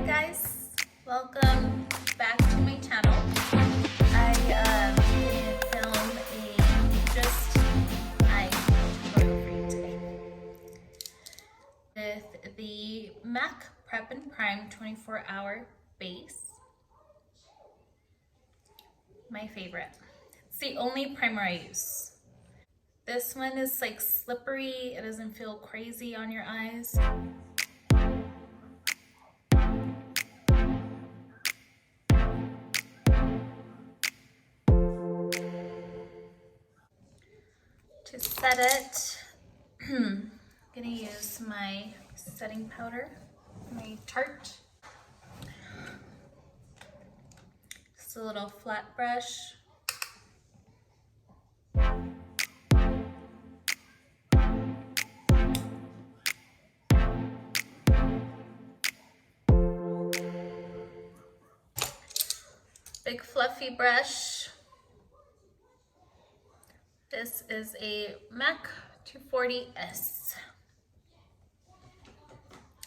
guys, welcome back to my channel. I didn't film a eye tutorial for you today with the MAC Prep and Prime 24-hour base. My favorite. It's the only primer I use. This one is like slippery. It doesn't feel crazy on your eyes. To set it, I'm gonna use my setting powder, my Tarte. Just a little flat brush. Big fluffy brush. This is a MAC 240S.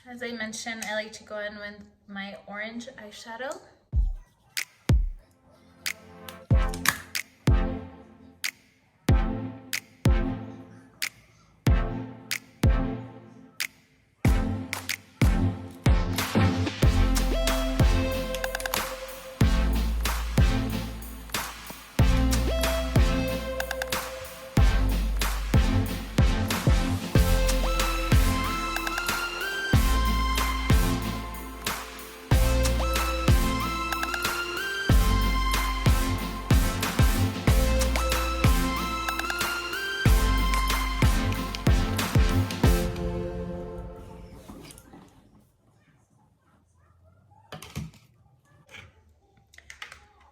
As I mentioned, I like to go in with my Orange Eyeshadow.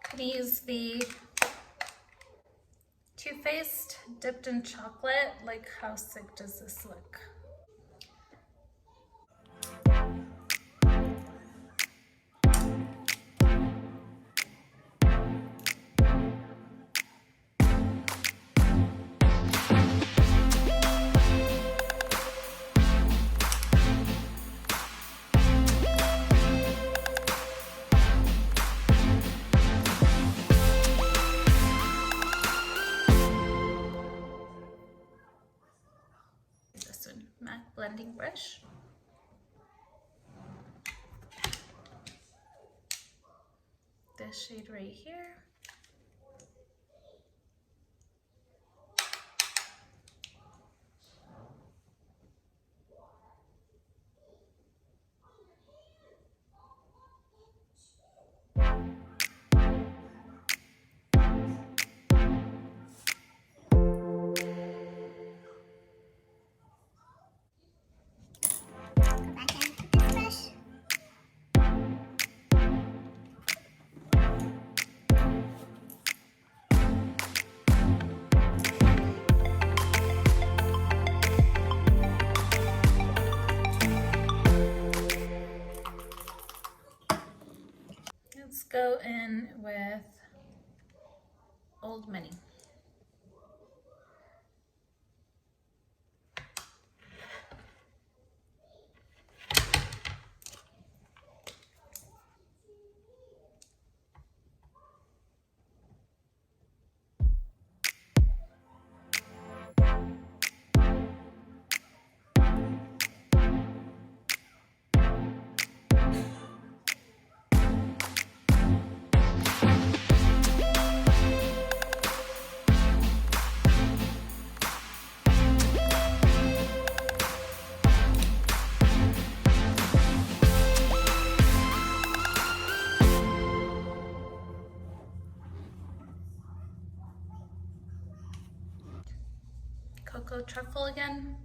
I'm gonna use the Too Faced Dipped in Chocolate. Like, how sick does this look? MAC blending brush. This shade right here. Let's go in with Old Money. Cocoa Truffle again.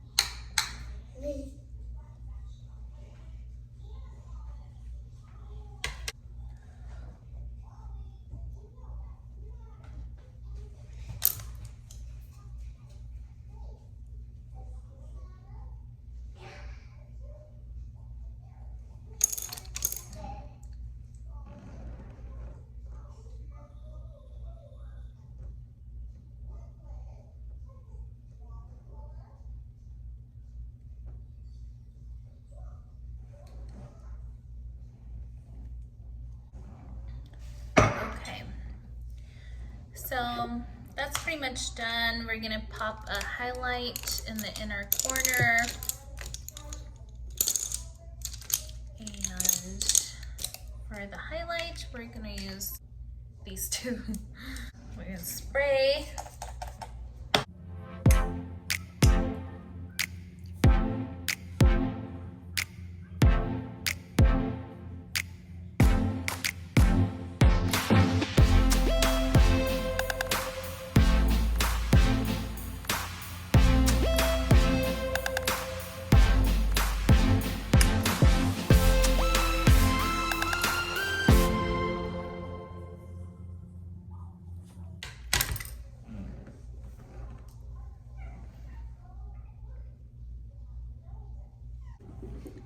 So that's pretty much done. We're gonna pop a highlight in the inner corner. And for the highlight, we're gonna use these two. We're gonna spray.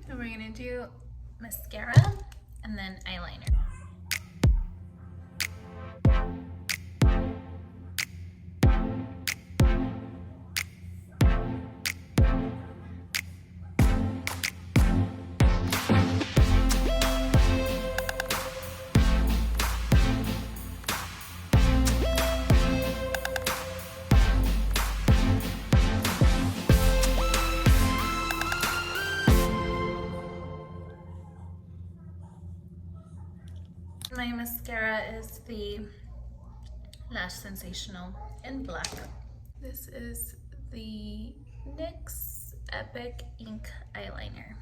And we're gonna do mascara and then eyeliner. My mascara is the Lash Sensational in black. This is the NYX Epic Ink Eyeliner.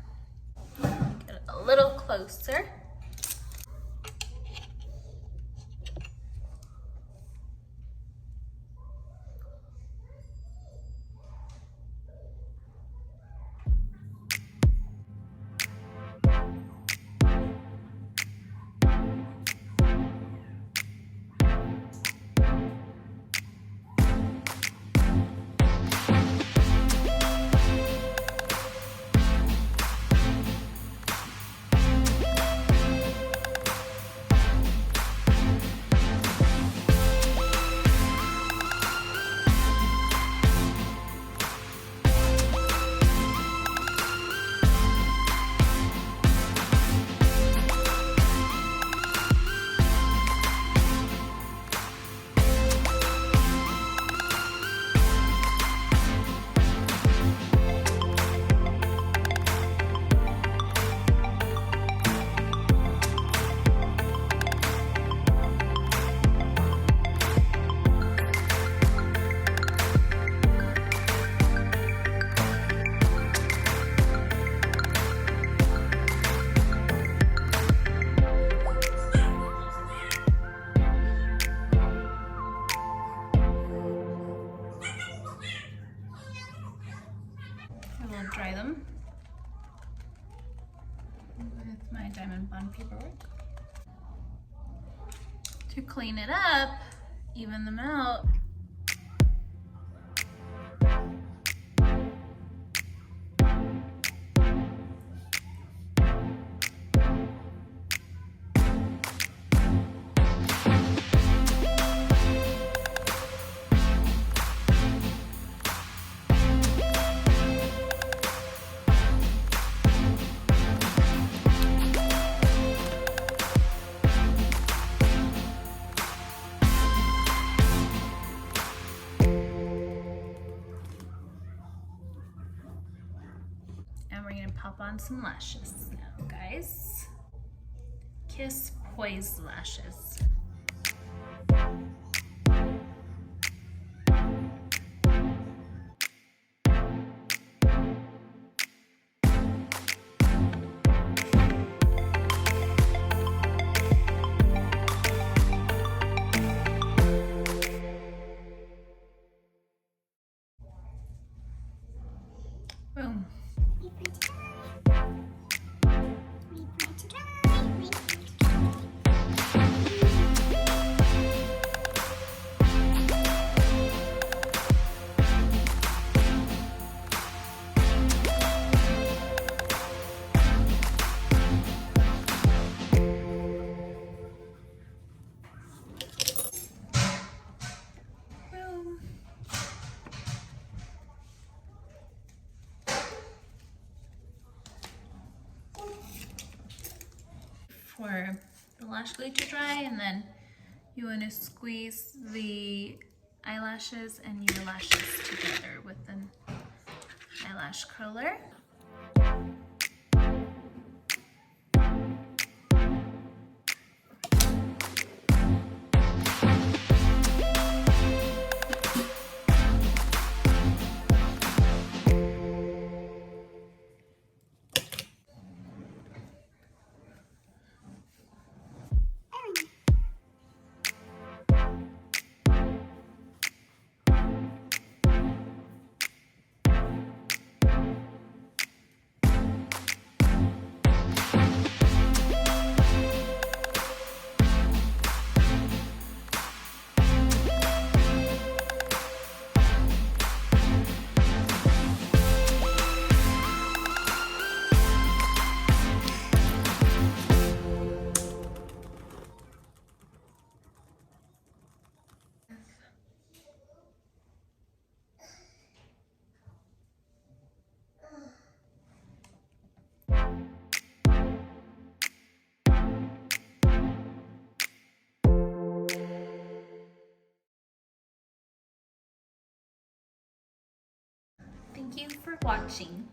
Get a little closer. Dry them with my Diamond Bond paperwork. To clean it up, even them out. Pop on some lashes now, guys. Kiss Poise lashes. Boom. For the lash glue to dry, and then You want to squeeze the eyelashes and your lashes together with an eyelash curler. Thank you for watching.